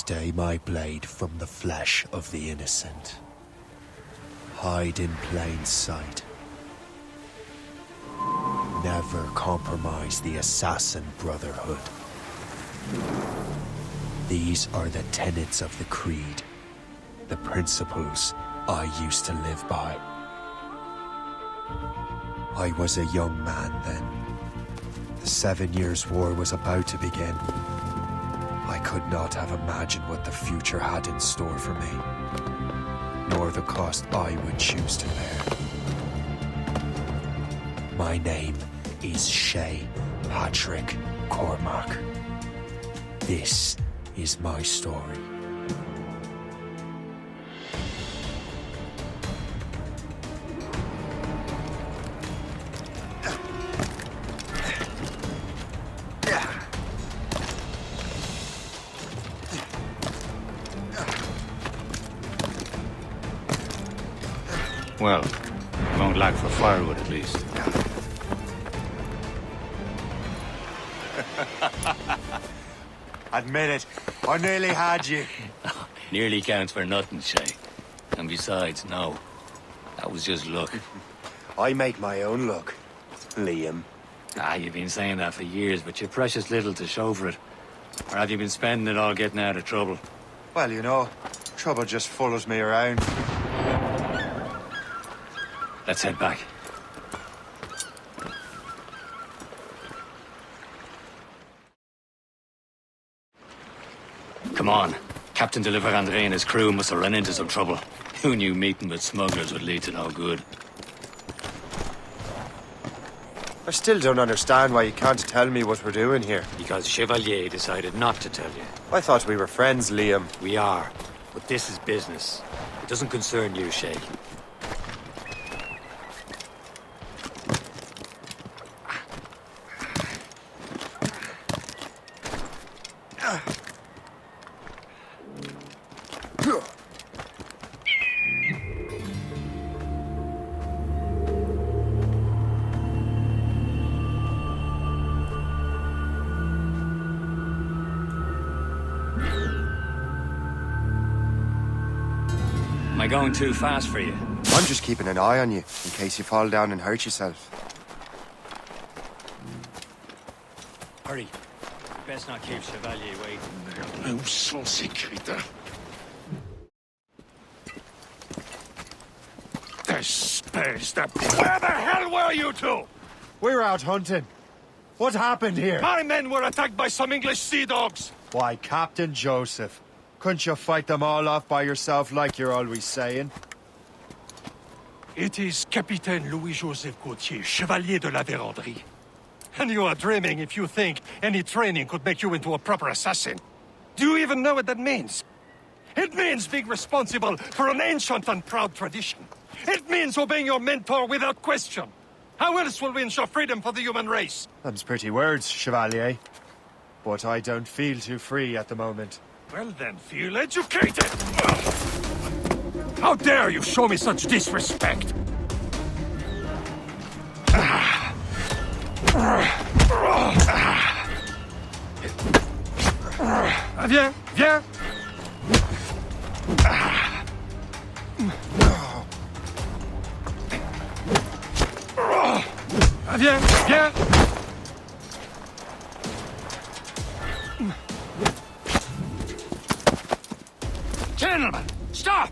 Stay my blade from the flesh of the innocent. Hide in plain sight. Never compromise the Assassin Brotherhood. These are the tenets of the Creed, the principles I used to live by. I was a young man then. The 7 Years' War was about to begin. I could not have imagined what the future had in store for me, nor the cost I would choose to bear. My name is Shay Patrick Cormac. This is my story. Well, we won't lack for firewood at least. Admit it, I nearly had you. Nearly counts for nothing, Shay. And besides, no. That was just luck. I make my own luck, Liam. You've been saying that for years, but you've precious little to show for it. Or have you been spending it all getting out of trouble? Well, you know, trouble just follows me around. Let's head back. Come on. Captain de Andre and his crew must have run into some trouble. Who knew meeting with smugglers would lead to no good? I still don't understand why you can't tell me what we're doing here. Because Chevalier decided not to tell you. I thought we were friends, Liam. We are. But this is business. It doesn't concern you, Shay. Am I going too fast for you? I'm just keeping an eye on you, in case you fall down and hurt yourself. Hurry. Best not keep Chevalier waiting. Où sont ces crétins? Espèce de... Where the hell were you two? We were out hunting. What happened here? My men were attacked by some English sea dogs. Why, Captain Joseph. Couldn't you fight them all off by yourself like you're always saying? It is Capitaine Louis-Joseph Gauthier, Chevalier de la Vérendrye. And you are dreaming if you think any training could make you into a proper assassin. Do you even know what that means? It means being responsible for an ancient and proud tradition. It means obeying your mentor without question. How else will we ensure freedom for the human race? Them's pretty words, Chevalier. But I don't feel too free at the moment. Well then, feel educated! How dare you show me such disrespect? Viens, viens! Viens, viens! Gentlemen, stop!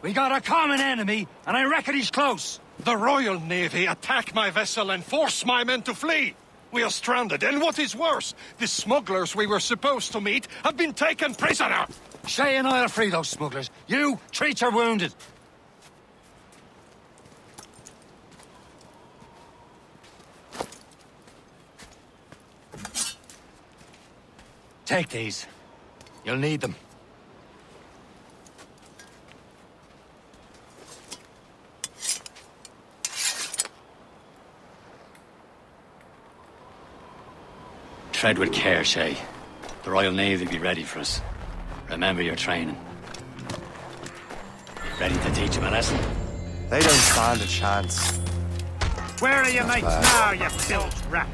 We got a common enemy, and I reckon he's close. The Royal Navy attack my vessel and force my men to flee. We are stranded, and what is worse, the smugglers we were supposed to meet have been taken prisoner. Shay and I'll free those smugglers. You, treat your wounded. Take these. You'll need them. Tread with care, Shay. The Royal Navy will be ready for us. Remember your training. Ready to teach them a lesson? They don't stand a chance. Where are your mates now, you bilge rat?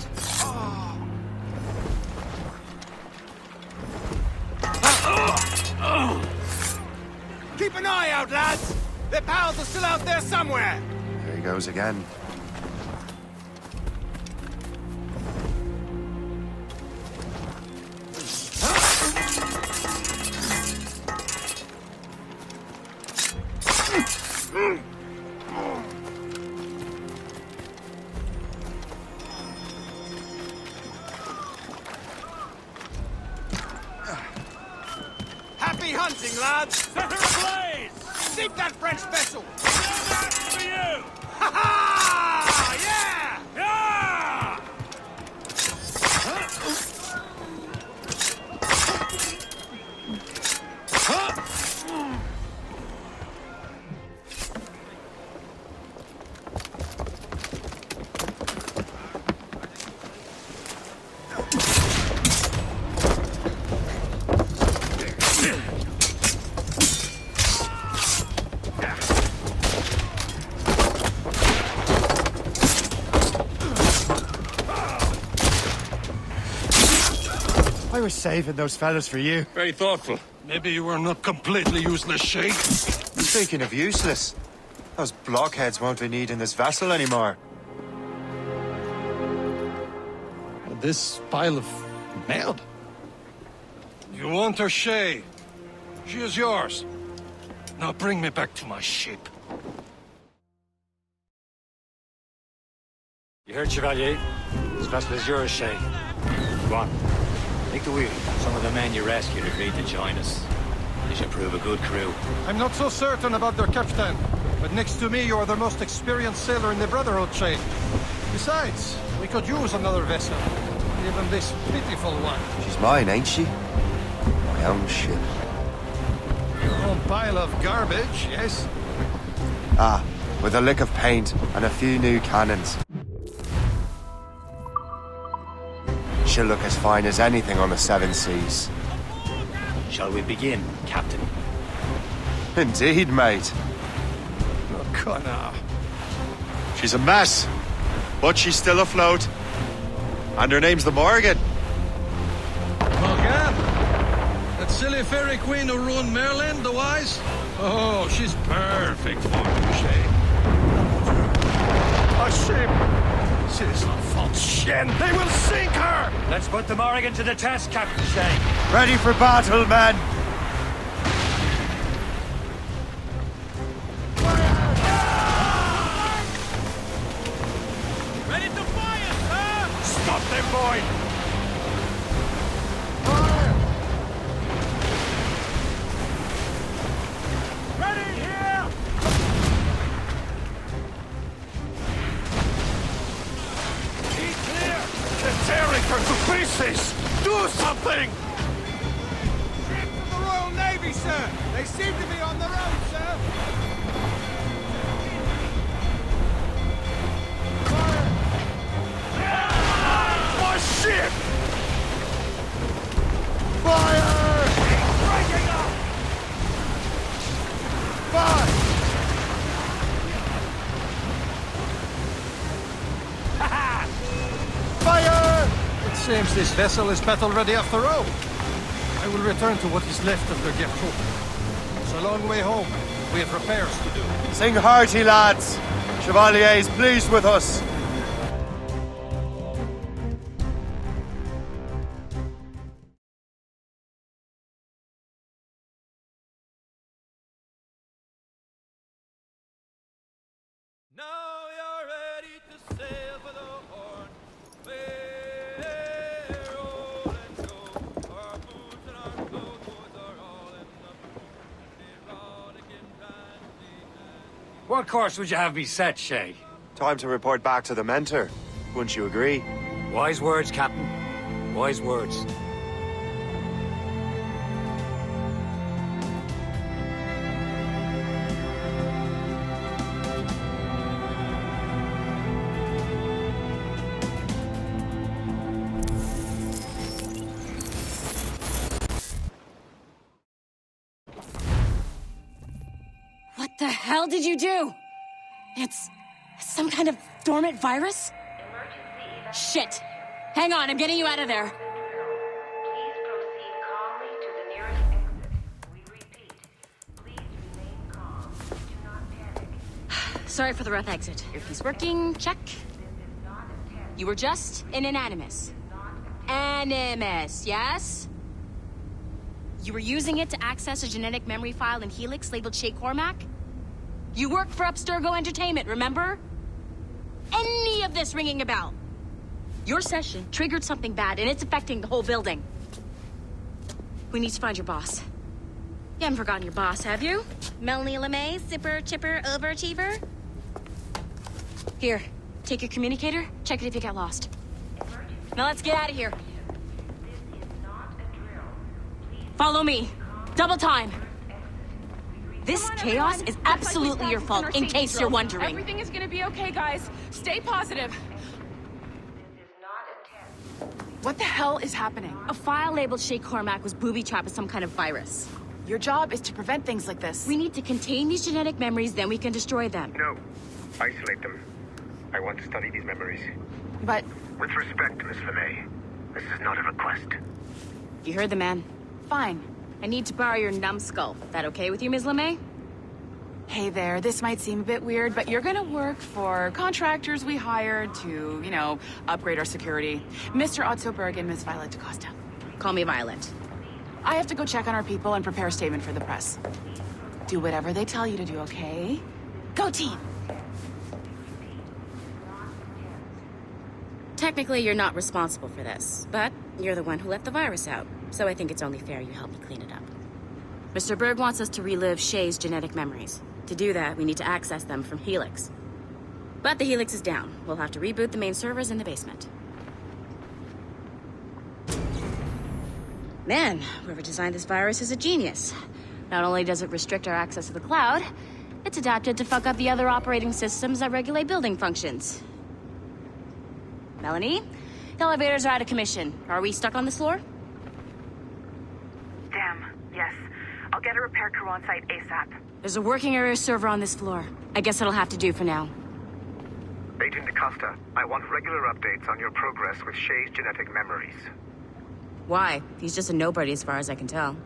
Keep an eye out, lads! Their pals are still out there somewhere! There he goes again. Happy hunting, lads! Set her ablaze! Sink that French vessel! That's for you! Ha ha! Yeah! Yeah! I was saving those fellas for you. Very thoughtful. Maybe you were not completely useless, Shay. Speaking of useless, those blockheads won't be needing this vessel anymore. This pile of merde. You want her, Shay? She is yours. Now bring me back to my ship. You heard, Chevalier? This vessel is yours, Shay. Go on. Take the wheel. Some of the men you rescued agreed to join us. They should prove a good crew. I'm not so certain about their captain, but next to me, you are the most experienced sailor in the Brotherhood chain. Besides, we could use another vessel. Even this pitiful one. She's mine, ain't she? My own ship. Your own pile of garbage, yes? Ah, with a lick of paint and a few new cannons. She'll look as fine as anything on the seven seas. Shall we begin, Captain? Indeed, mate. Oh, Connor. She's a mess, but she's still afloat. And her name's the Morgan. Morgan? That silly fairy queen who ruined Merlin, the wise? Oh, she's perfect for you, Shay. A ship! This is a false shen! They will sink her! Let's put the Morrigan to the test, Captain Shay. Ready for battle, men! Ready to fire, sir! Stop them, boy! Ready here! Be clear! They're tearing her to pieces! Do something! Ship from the Royal Navy, sir! They seem to be on their own, sir! My ship! Fire! Breaking up! Fire! Fire! It seems this vessel is battle ready after all. I will return to what is left of the Gertrude. It's a long way home. We have repairs to do. Sing hearty, lads. Chevalier is pleased with us. Now you're ready to sail for the Horn. We're rolling go. Our boots and our clothes are all in the boot. Erotic and brandy and... What course would you have me set, Shay? Time to report back to the mentor. Wouldn't you agree? Wise words, Captain. Wise words. What the hell did you do? It's some kind of dormant virus? Shit! Hang on, I'm getting you out of there. Please proceed calmly to the nearest Sorry for the rough exit. Earpiece working, check. You were just an Animus. Animus, yes? You were using it to access a genetic memory file in Helix labeled Shay Cormac? You worked for Abstergo Entertainment, remember? Any of this ringing a bell? Your session triggered something bad, and it's affecting the whole building. We need to find your boss. You haven't forgotten your boss, have you? Melanie LeMay, zipper, chipper, overachiever? Here, take your communicator, check it if you get lost. Now let's get out of here. Follow me. Double time. This chaos is absolutely your fault, in case you're wondering. Everything is gonna be okay, guys. Stay positive. What the hell is happening? A file labeled Shay Cormac was booby-trapped with some kind of virus. Your job is to prevent things like this. We need to contain these genetic memories, then we can destroy them. No. Isolate them. I want to study these memories. But With respect, Miss LeMay, this is not a request. You heard the man. fine. I need to borrow your numbskull. That okay with you, Ms. LeMay? Hey there, this might seem a bit weird, but you're gonna work for contractors we hired to, upgrade our security. Mr. Otto Berg and Miss Violet DaCosta. Call me Violet. I have to go check on our people and prepare a statement for the press. Do whatever they tell you to do, okay? Go team! Technically, you're not responsible for this, but you're the one who let the virus out, so I think it's only fair you help me clean it up. Mr. Berg wants us to relive Shay's genetic memories. To do that, we need to access them from Helix. But the Helix is down. We'll have to reboot the main servers in the basement. Man, whoever designed this virus is a genius. Not only does it restrict our access to the cloud, it's adapted to fuck up the other operating systems that regulate building functions. Melanie? The elevators are out of commission. Are we stuck on this floor? Damn, yes. I'll get a repair crew on site ASAP. There's a working area server on this floor. I guess it'll have to do for now. Agent DaCosta, I want regular updates on your progress with Shay's genetic memories. Why? He's just a nobody as far as I can tell.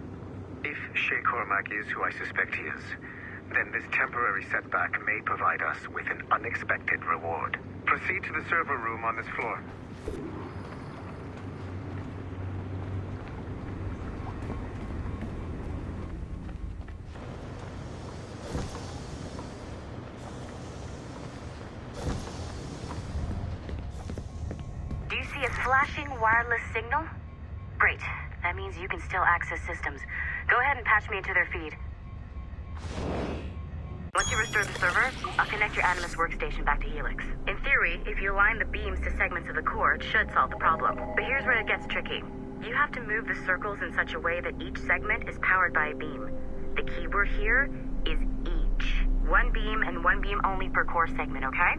If Shay Cormac is who I suspect he is, then this temporary setback may provide us with an unexpected reward. Proceed to the server room on this floor. Do you see a flashing wireless signal? Great. That means you can still access systems. Go ahead and patch me into their feed. Once you restore the server, I'll connect your Animus workstation back to Helix. In theory, if you align the beams to segments of the core, it should solve the problem. But here's where it gets tricky. You have to move the circles in such a way that each segment is powered by a beam. The keyword here is each. One beam and one beam only per core segment, okay?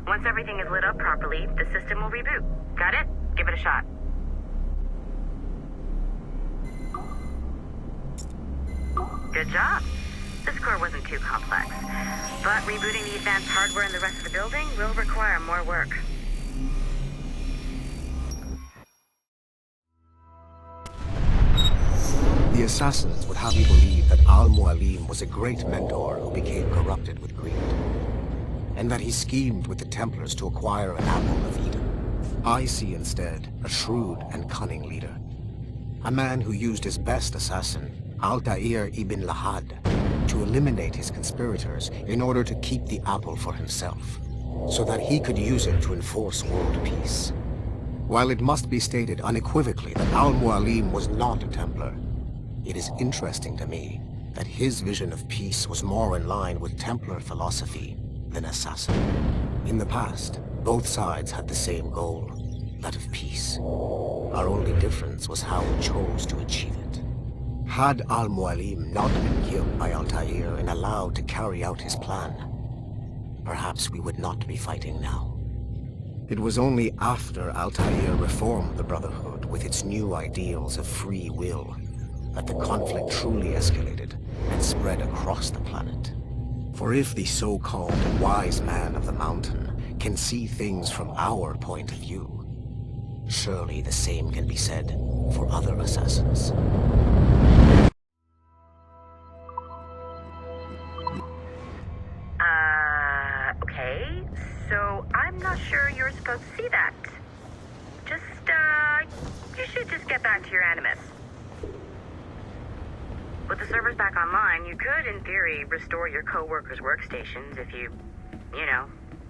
Once everything is lit up properly, the system will reboot. Got it? Give it a shot. Good job. This core wasn't too complex, but rebooting the advanced hardware in the rest of the building will require more work. The assassins would have you believe that Al-Mualim was a great mentor who became corrupted with greed, and that he schemed with the Templars to acquire an apple of Eden. I see instead a shrewd and cunning leader, a man who used his best assassin, Altair ibn Lahad, to eliminate his conspirators in order to keep the apple for himself, so that he could use it to enforce world peace. While it must be stated unequivocally that Al-Mualim was not a Templar, it is interesting to me that his vision of peace was more in line with Templar philosophy than assassin. In the past, both sides had the same goal, that of peace. Our only difference was how we chose to achieve it. Had Al-Mualim not been killed by Altair and allowed to carry out his plan, perhaps we would not be fighting now. It was only after Altair reformed the Brotherhood with its new ideals of free will that the conflict truly escalated and spread across the planet. For if the so-called wise man of the mountain can see things from our point of view, surely the same can be said for other assassins. go see that. You should just get back to your Animus. With the servers back online, you could, in theory, restore your co-workers' workstations if you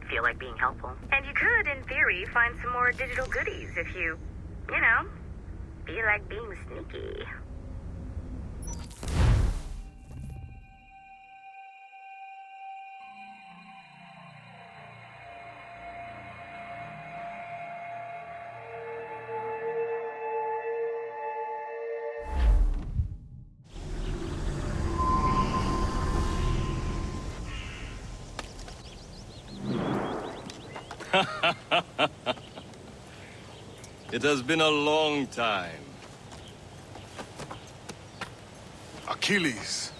feel like being helpful. And you could, in theory, find some more digital goodies if you feel like being sneaky. It has been a long time. Achilles.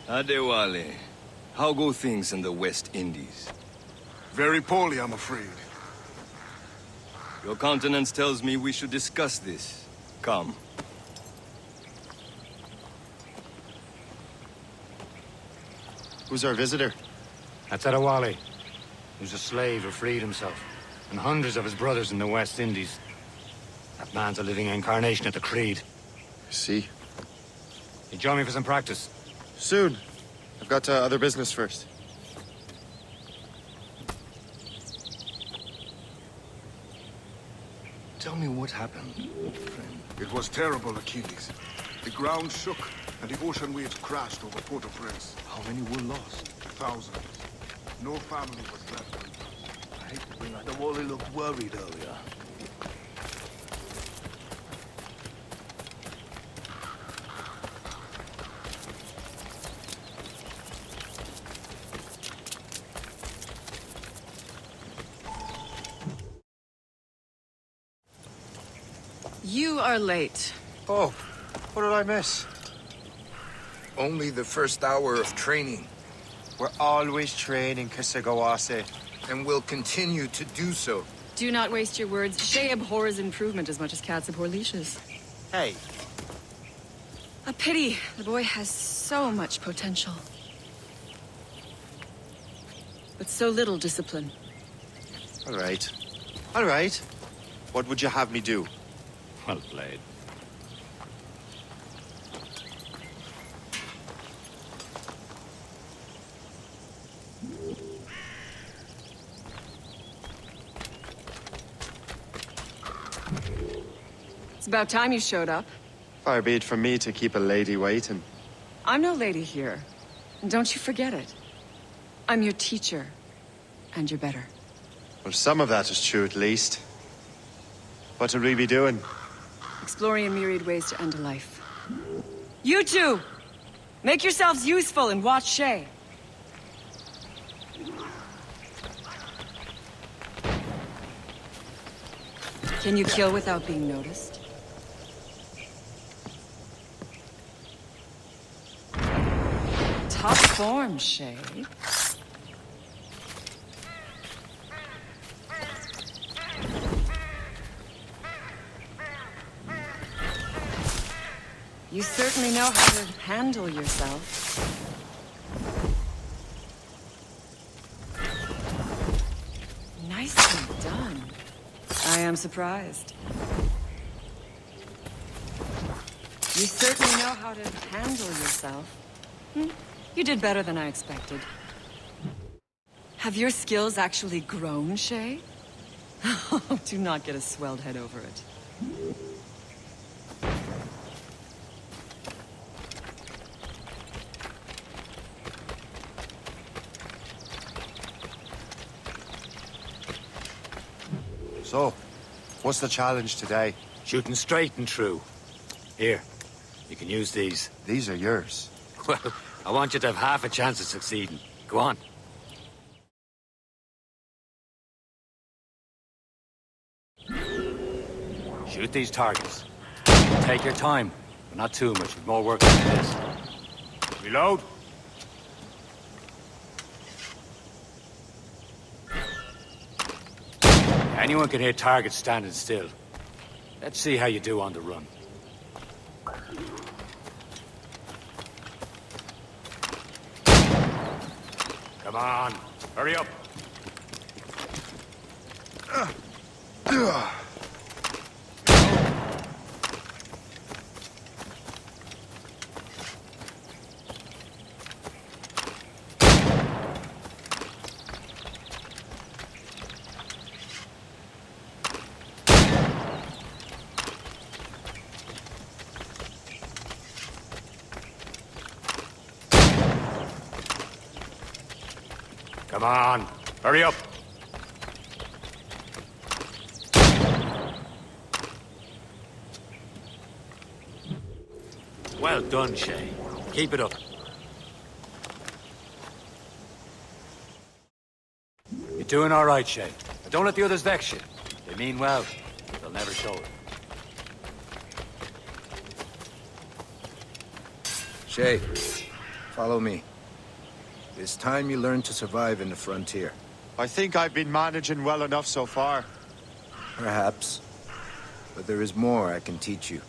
Adewale, how go things in the West Indies? Very poorly, I'm afraid. Your countenance tells me we should discuss this. Come. Who's our visitor? That's Adewale. He was a slave who freed himself, and hundreds of his brothers in the West Indies. That man's a living incarnation of the Creed. I see. You join me for some practice? Soon. I've got other business first. Tell me what happened, friend. It was terrible, Achilles. The ground shook, and the ocean waves crashed over Port-au-Prince. How many were lost? Thousands. No family was left. I hate to bring out the Wally looked worried earlier. You are late. Oh, what did I miss? Only the first hour of training, We're always training, Kisagawase. and will continue to do so. Do not waste your words. Shay abhors improvement as much as cats abhor leashes. Hey, A pity. The boy has so much potential. But so little discipline. All right. All right. What would you have me do? Well played. It's about time you showed up. Far be it from me to keep a lady waiting. I'm no lady here. And don't you forget it. I'm your teacher. And you're better. Well, some of that is true, at least. What would we be doing? Exploring a myriad ways to end a life. You two! Make yourselves useful and watch Shay. Can you kill without being noticed? Top form, Shay. You certainly know how to handle yourself. Nicely done. I am surprised. You certainly know how to handle yourself. You did better than I expected. Have your skills actually grown, Shay? Do not get a swelled head over it. so, what's the challenge today? Shooting straight and true. Here, you can use these. These are yours. Well, I want you to have half a chance of succeeding. Go on. Shoot these targets. Take your time, but not too much. With more work than this. Reload. Anyone can hit targets standing still. Let's see how you do on the run. Come on, hurry up. Come on, hurry up. Well done, Shay. Keep it up. You're doing all right, Shay. But don't let the others vex you. They mean well. They'll never show it. Shay, follow me. It's time you learn to survive in the frontier. I think I've been managing well enough so far. Perhaps. But there is more I can teach you.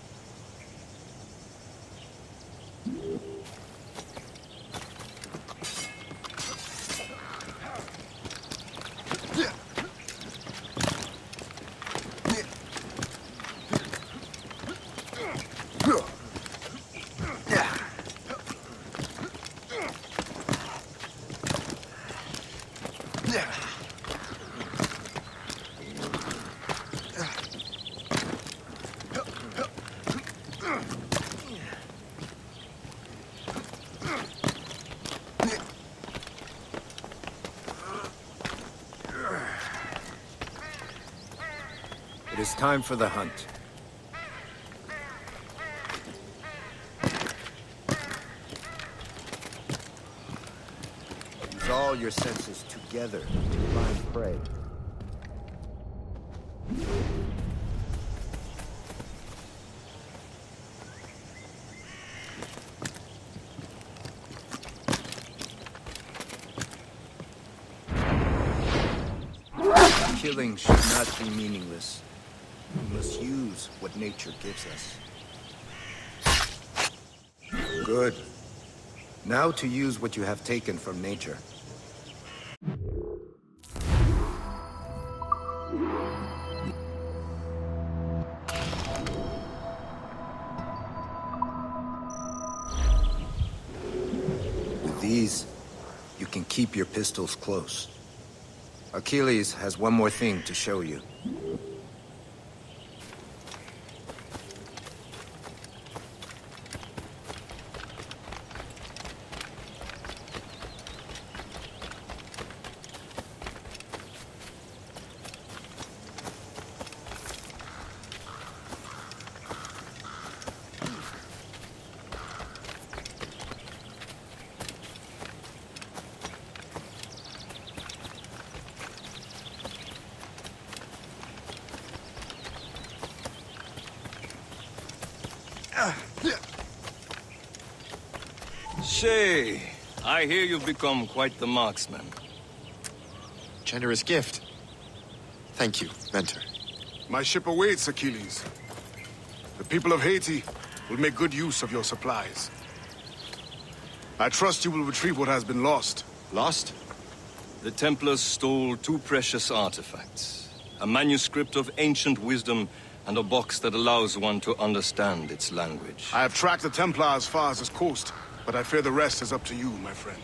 It is time for the hunt. Use all your senses together to find prey. Killing should not be meaningless. We must use what nature gives us. Good. Now to use what you have taken from nature. With these, you can keep your pistols close. Achilles has one more thing to show you. Shay, I hear you've become quite the marksman. Generous gift. Thank you, Mentor. My ship awaits, Achilles. The people of Haiti will make good use of your supplies. I trust you will retrieve what has been lost. Lost? The Templars stole two precious artifacts. A manuscript of ancient wisdom and a box that allows one to understand its language. I have tracked the Templar as far as this coast, but I fear the rest is up to you, my friend.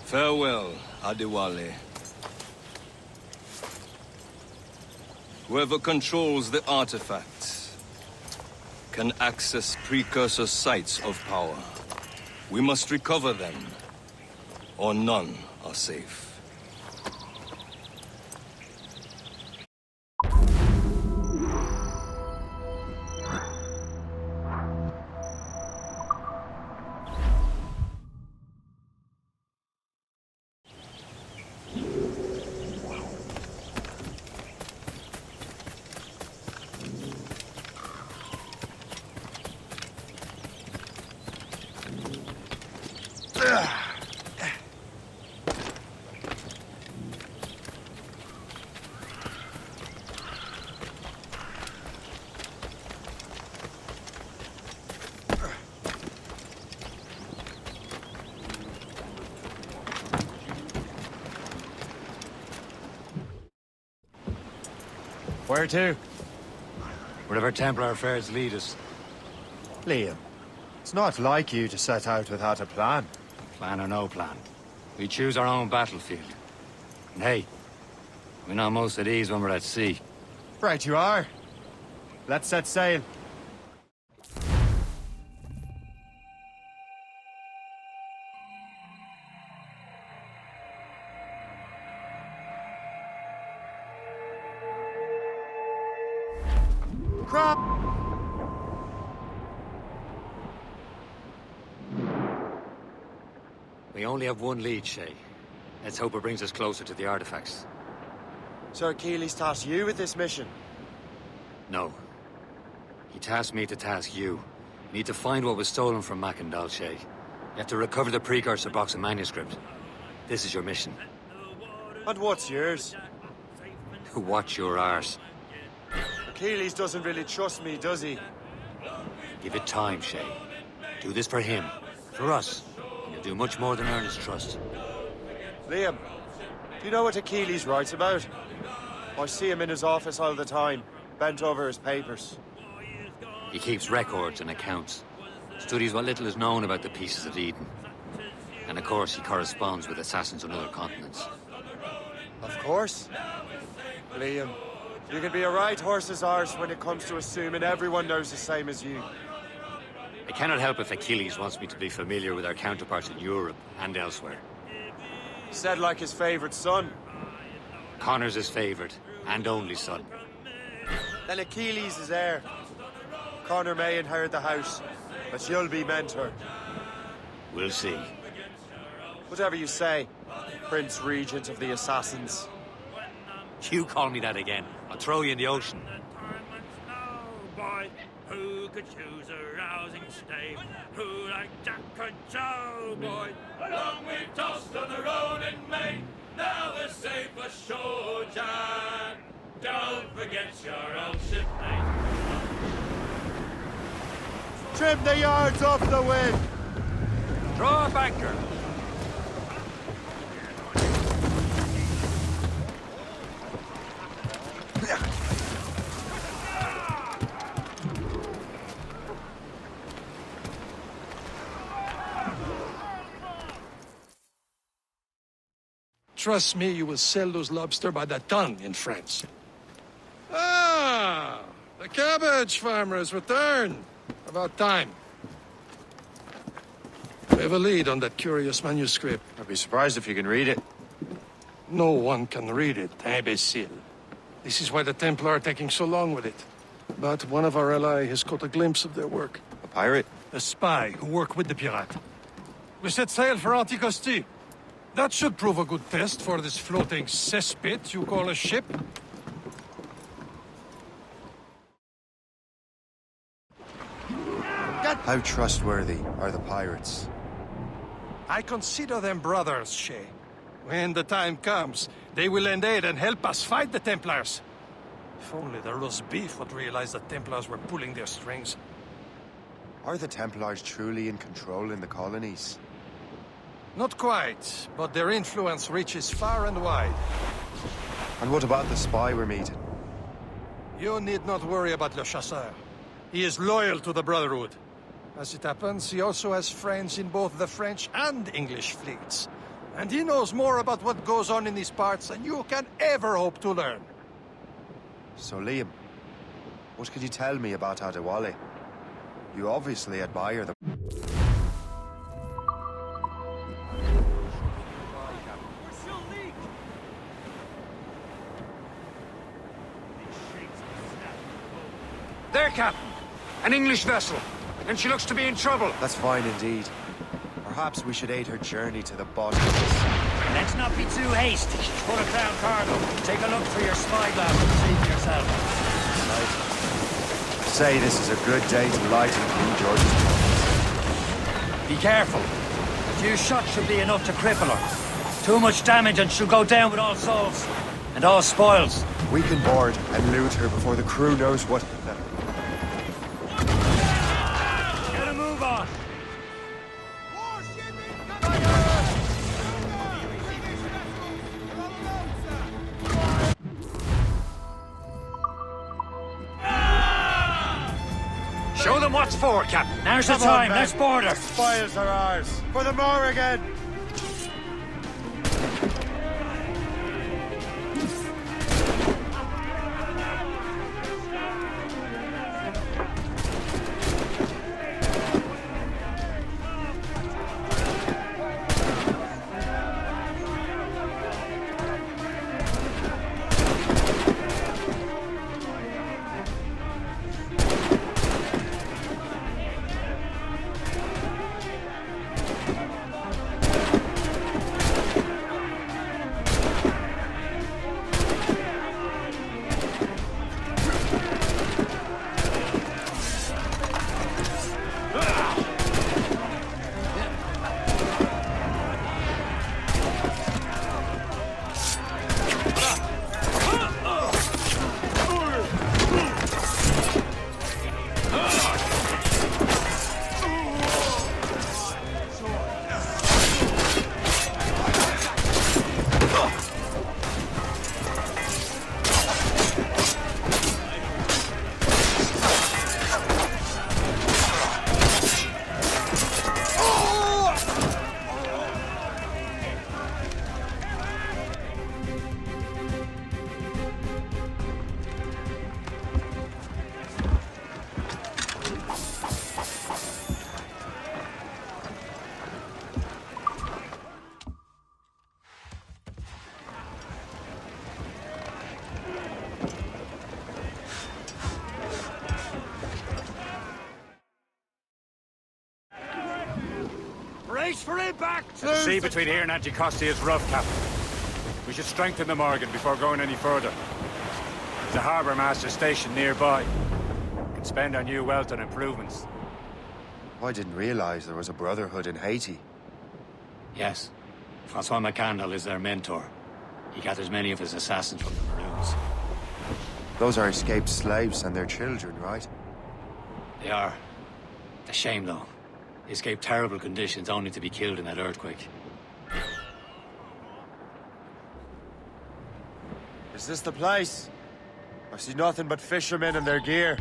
Farewell, Adewale. Whoever controls the artifacts can access precursor sites of power. We must recover them, or none are safe. Where to? Wherever Templar affairs lead us. Liam, it's not like you to set out without a plan. Plan or no plan. We choose our own battlefield. And hey, we're not most at ease when we're at sea. Right you are. Let's set sail. Crap! We only have one lead, Shay. Let's hope it brings us closer to the artifacts. Sir Keeley's tasked you with this mission. No. He tasked me to task you. You need to find what was stolen from Mackendal, Shay. You have to recover the precursor box of manuscript. This is your mission. And what's yours? To watch your arse. Achilles doesn't really trust me, does he? Give it time, Shay. Do this for him. For us. And you'll do much more than earn his trust. Liam, do you know what Achilles writes about? I see him in his office all the time, bent over his papers. He keeps records and accounts. Studies what little is known about the pieces of Eden. And of course, he corresponds with assassins on other continents. Of course. Liam, you can be a right horse's arse when it comes to assuming everyone knows the same as you. I cannot help if Achilles wants me to be familiar with our counterparts in Europe and elsewhere. Said like his favorite son. Connor's his favorite, and only son. Then Achilles is heir. Connor may inherit the house, but you'll be mentor. We'll see. Whatever you say, Prince Regent of the Assassins. You call me that again, I'll throw you in the ocean. Who could choose a rousing stave? Who like Jack could Joe, boy? Along we've tossed on the road in Maine. Now we're safe ashore, Jack. Don't forget your old shipmate. Trim the yards off the wind! Throw up anchor! Trust me, you will sell those lobster by the ton in France. Ah, the cabbage farmer has returned. About time. We have a lead on that curious manuscript. I'd be surprised if you can read it. No one can read it, imbecile. This is why the Templar are taking so long with it. But one of our allies has caught a glimpse of their work. A pirate? A spy who worked with the pirate. We set sail for Anticosti. That should prove a good test for this floating cesspit you call a ship. How trustworthy are the pirates? I consider them brothers, Shay. When the time comes, they will lend aid and help us fight the Templars. If only the roast beef would realize the Templars were pulling their strings. Are the Templars truly in control in the colonies? Not quite, but their influence reaches far and wide. And what about the spy we're meeting? You need not worry about Le Chasseur. He is loyal to the Brotherhood. As it happens, he also has friends in both the French and English fleets. And he knows more about what goes on in these parts than you can ever hope to learn. So Liam, what could you tell me about Adewale? You obviously admire the... There, Captain! An English vessel, and she looks to be in trouble. That's fine indeed. Perhaps we should aid her journey to the bottom of this. Let's not be too hasty. Put a crown cargo. Take a look through your spyglass and see for yourself. Right. Say this is a good day to lighten King George's pockets. Be careful. A few shots should be enough to cripple her. Too much damage and she'll go down with all souls. And all spoils. We can board and loot her before the crew knows what... Get a move on. them what's for, Captain. Now's the Come on, time. men. Let's board her. Spoils are ours. For the Morrigan! Race for it back to... The sea between here and Anticosti is rough, Captain. We should strengthen the Morgan before going any further. There's a harbour master station nearby. We can spend our new wealth on improvements. I didn't realize there was a brotherhood in Haiti. Yes. Francois McCandle is their mentor. He gathers many of his assassins from the Maroons. Those are escaped slaves and their children, right? They are. A shame, though. They escaped terrible conditions only to be killed in that earthquake. Is this the place? I see nothing but fishermen and their gear.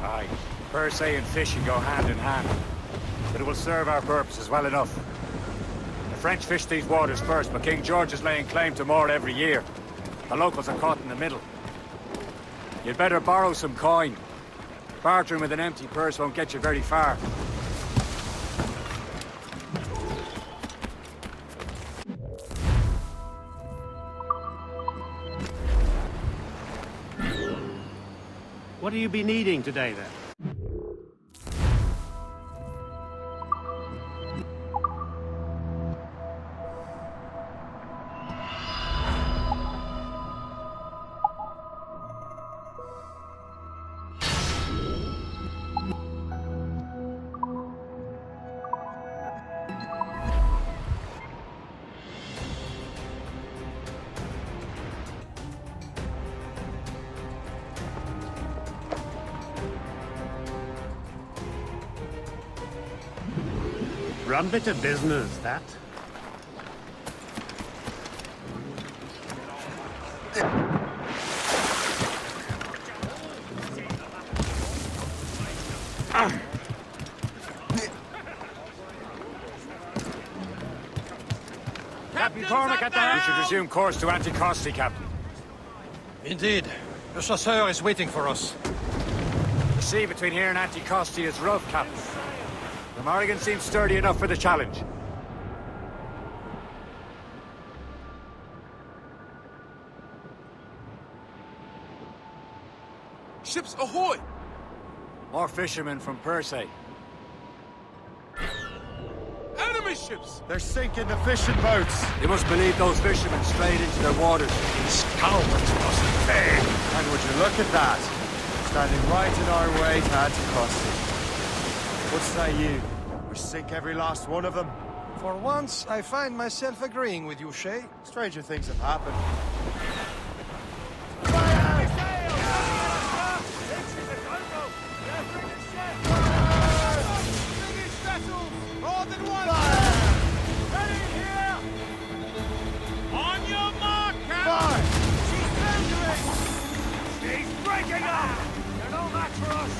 Aye. Per se and fishing go hand in hand. But it will serve our purposes well enough. The French fish these waters first, but King George is laying claim to more every year. The locals are caught in the middle. You'd better borrow some coin. Bartering with an empty purse won't get you very far. What do you be needing today, then? Run bit of business, that. Captain Cormac at the helm! We should resume course to Anticosti, Captain. Indeed. The chasseur is waiting for us. The sea between here and Anticosti is rough, Captain. The Morrigan seems sturdy enough for the challenge. Ships ahoy! More fishermen from Persay. Enemy ships! They're sinking the fishing boats. You must believe those fishermen strayed into their waters. These cowards must pay. And would you look at that? Standing right in our way to Anticosti. What say you? We sink every last one of them? For once, I find myself agreeing with you, Shay. Stranger things have happened. She's breaking up! They're no match for us!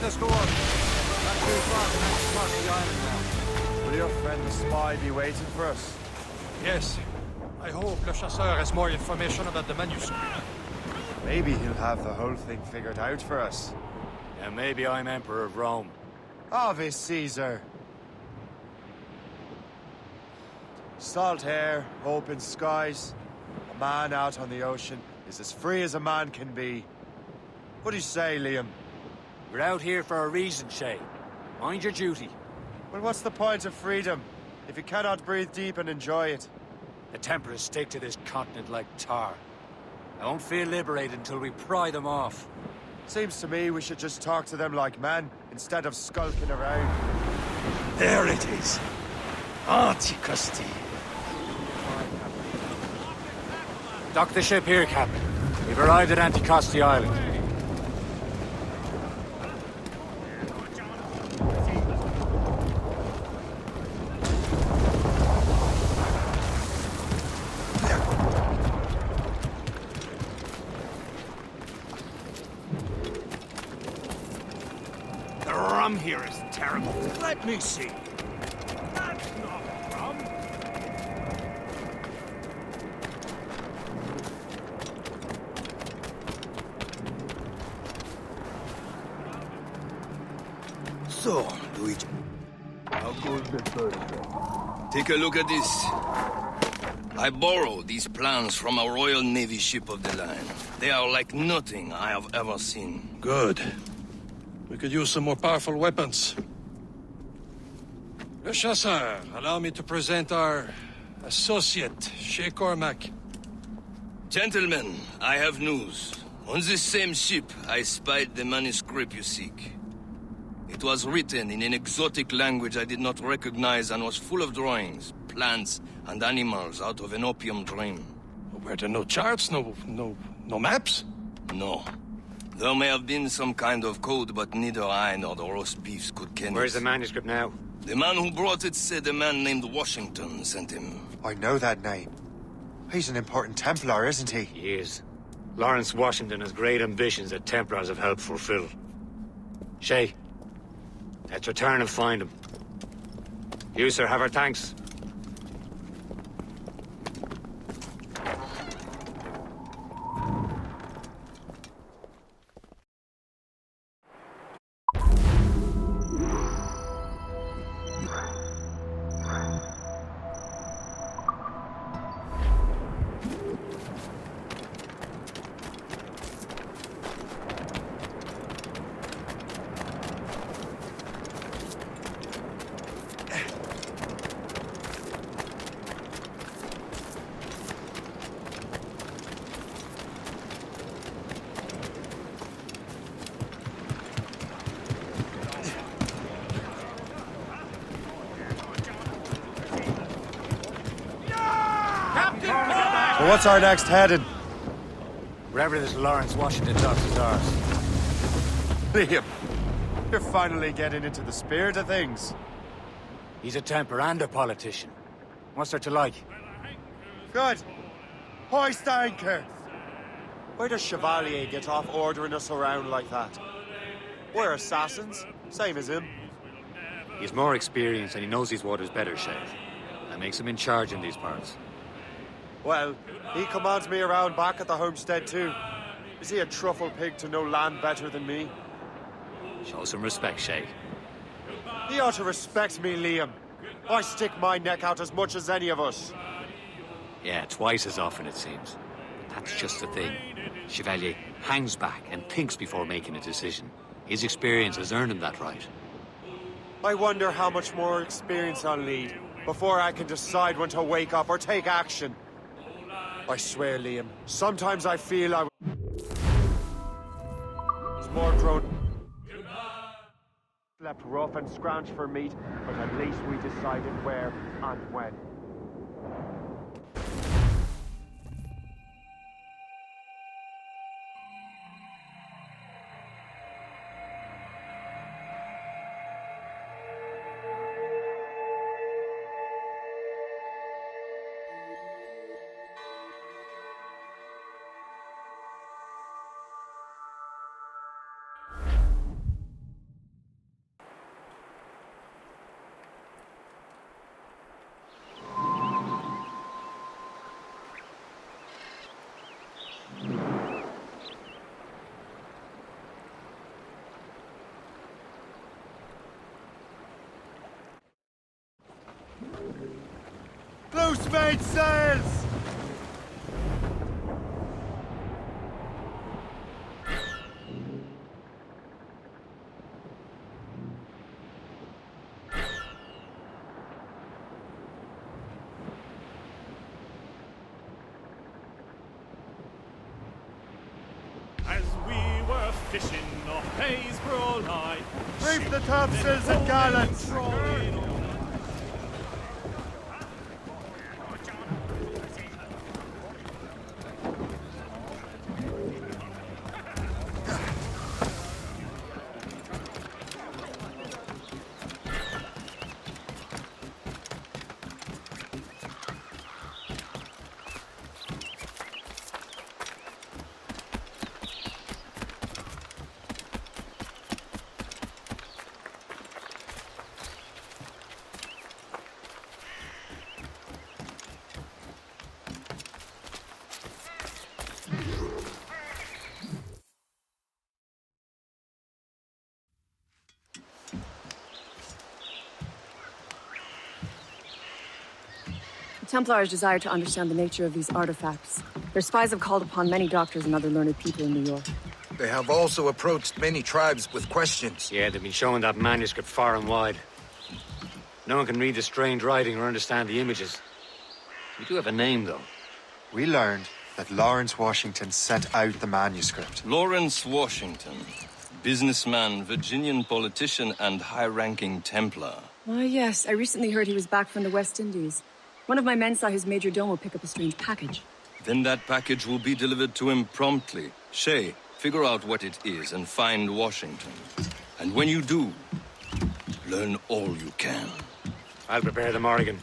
let us go on. Not too far from next across the island now. Will your friend the spy be waiting for us? Yes. I hope Le Chasseur has more information about the manuscript. Maybe he'll have the whole thing figured out for us. Yeah, maybe I'm Emperor of Rome. Ave Caesar. Salt air, open skies. A man out on the ocean is as free as a man can be. What do you say, Liam? We're out here for a reason, Shay. Mind your duty. Well, what's the point of freedom if you cannot breathe deep and enjoy it? The Templars stick to this continent like tar. I won't feel liberated until we pry them off. Seems to me we should just talk to them like men, instead of skulking around. There it is. Anticosti. Dock the ship here, Captain. We've arrived at Anticosti Island. The rum here is terrible. Let me see. That's not rum. So, Luigi. How goes the first? Take a look at this. I borrowed these plans from a Royal Navy ship of the line. They are like nothing I have ever seen. Good. We could use some more powerful weapons. Le Chasseur, allow me to present our associate, Shay Cormac. Gentlemen, I have news. On this same ship, I spied the manuscript you seek. It was written in an exotic language I did not recognize and was full of drawings, plants, and animals out of an opium dream. Were there no charts, no maps? No. There may have been some kind of code, but neither I nor the roast beefs could ken it. Where's the manuscript now? The man who brought it said a man named Washington sent him. I know that name. He's an important Templar, isn't he? He is. Lawrence Washington has great ambitions that Templars have helped fulfill. Shay, let's return and find him. You, sir, have our thanks. So what's our next heading? Wherever this Lawrence Washington docks is ours. Liam, you're finally getting into the spirit of things. He's a Templar and a politician. What's there to like? Good. Hoist anchor! Where does Chevalier get off ordering us around like that? We're assassins, same as him. He's more experienced and he knows these waters better, Shay. That makes him in charge in these parts. Well, he commands me around back at the homestead too. Is he a truffle pig to know land better than me? Show some respect, Shay. He ought to respect me, Liam. I stick my neck out as much as any of us. Yeah, twice as often, it seems. That's just the thing. Chevalier hangs back and thinks before making a decision. His experience has earned him that right. I wonder how much more experience I'll need before I can decide when to wake up or take action. I swear, Liam, sometimes I feel I was more grown. Slept rough and scrounged for meat, but at least we decided where and when. made sails! As we were fishing off Haysborough Light, Reef the topsails and gallants! The Templars desire to understand the nature of these artifacts. Their spies have called upon many doctors and other learned people in New York. They have also approached many tribes with questions. Yeah, they've been showing that manuscript far and wide. No one can read the strange writing or understand the images. We do have a name, though. We learned that Lawrence Washington sent out the manuscript. Lawrence Washington. Businessman, Virginian politician, and high-ranking Templar. Ah, yes. I recently heard he was back from the West Indies. One of my men saw his major domo pick up a strange package. Then that package will be delivered to him promptly. Shay, figure out what it is and find Washington. And when you do, learn all you can. I'll prepare the Morrigan.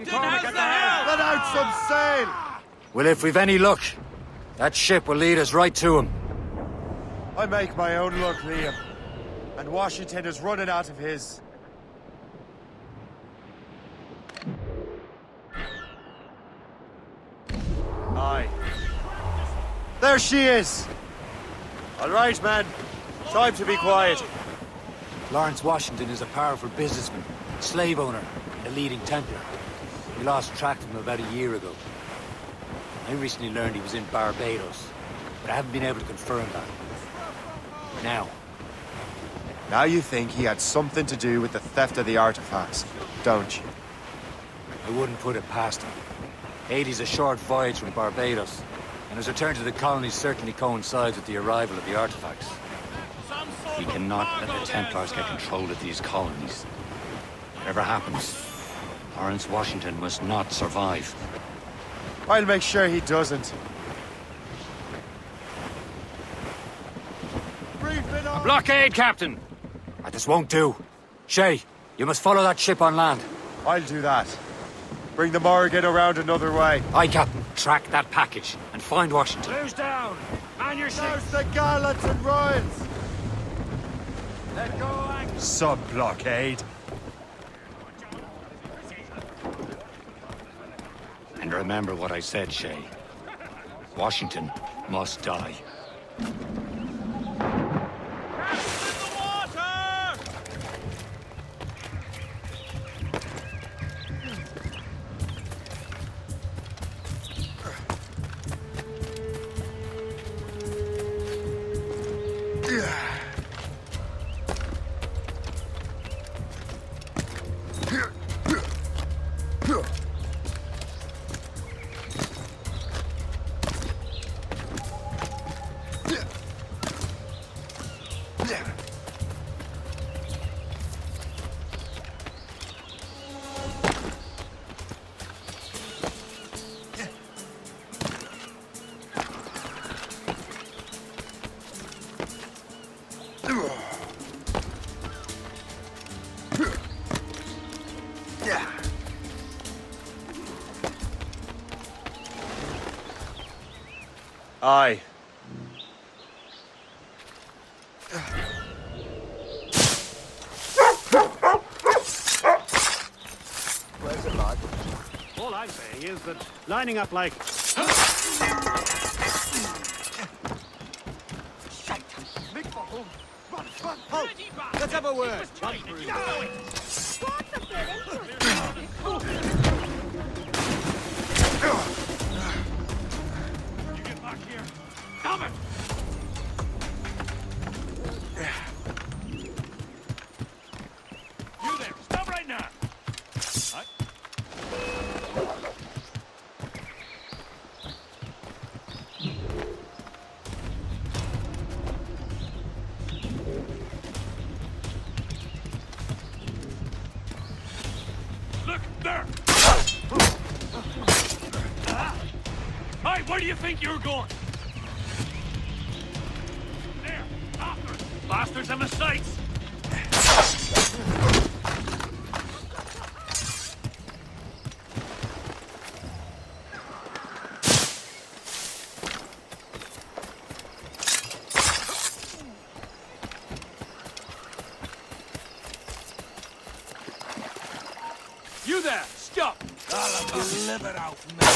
Let out some sail! Well, if we've any luck, that ship will lead us right to him. I make my own luck, Liam. And Washington is running out of his. Aye. There she is! All right, man. Time to be quiet. Lawrence Washington is a powerful businessman, slave owner, and a leading Templar. We lost track of him about a year ago. I recently learned he was in Barbados, but I haven't been able to confirm that. Now you think he had something to do with the theft of the artifacts, don't you? I wouldn't put it past him. Haiti's a short voyage from Barbados, and his return to the colonies certainly coincides with the arrival of the artifacts. We cannot let the Templars get control of these colonies. Whatever happens, Lawrence Washington must not survive. I'll make sure he doesn't. A blockade, Captain! This won't do. Shay, you must follow that ship on land. I'll do that. Bring the Morrigan around another way. Aye, Captain. Track that package and find Washington. Close down! Man your ship! Now's the gallants and royals! Let go, anchor! Sub-blockade. And remember what I said, Shay. Washington must die. Aye. Where's it like? All I'm saying is that lining up like... Halt! Let's have a word. You get back here. Damn it! You there, stop right now! Look, there! Hey, where do you think you're going? There, after! Bastards have my sights! You there! Stop! I'll deliver out, mate!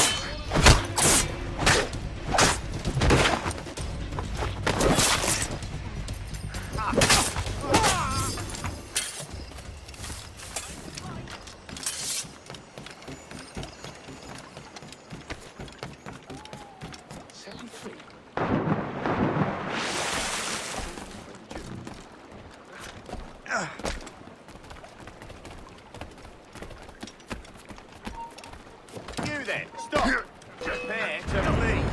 You there, stop! Prepare to flee!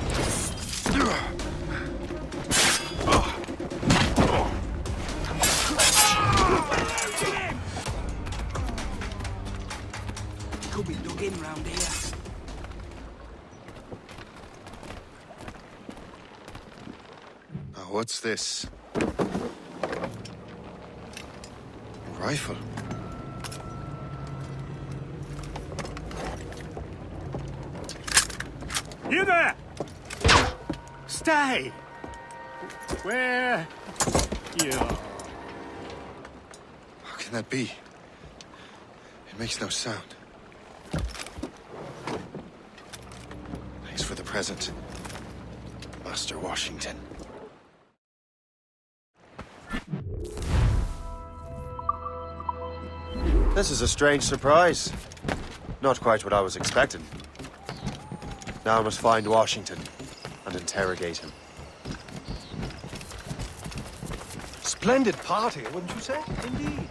Could be dug in round here. Now, what's this? A rifle. You there! Stay! Where... you... How can that be? It makes no sound. Thanks for the present, Master Washington. This is a strange surprise. Not quite what I was expecting. Now I must find Washington and interrogate him. Splendid party, wouldn't you say? Indeed.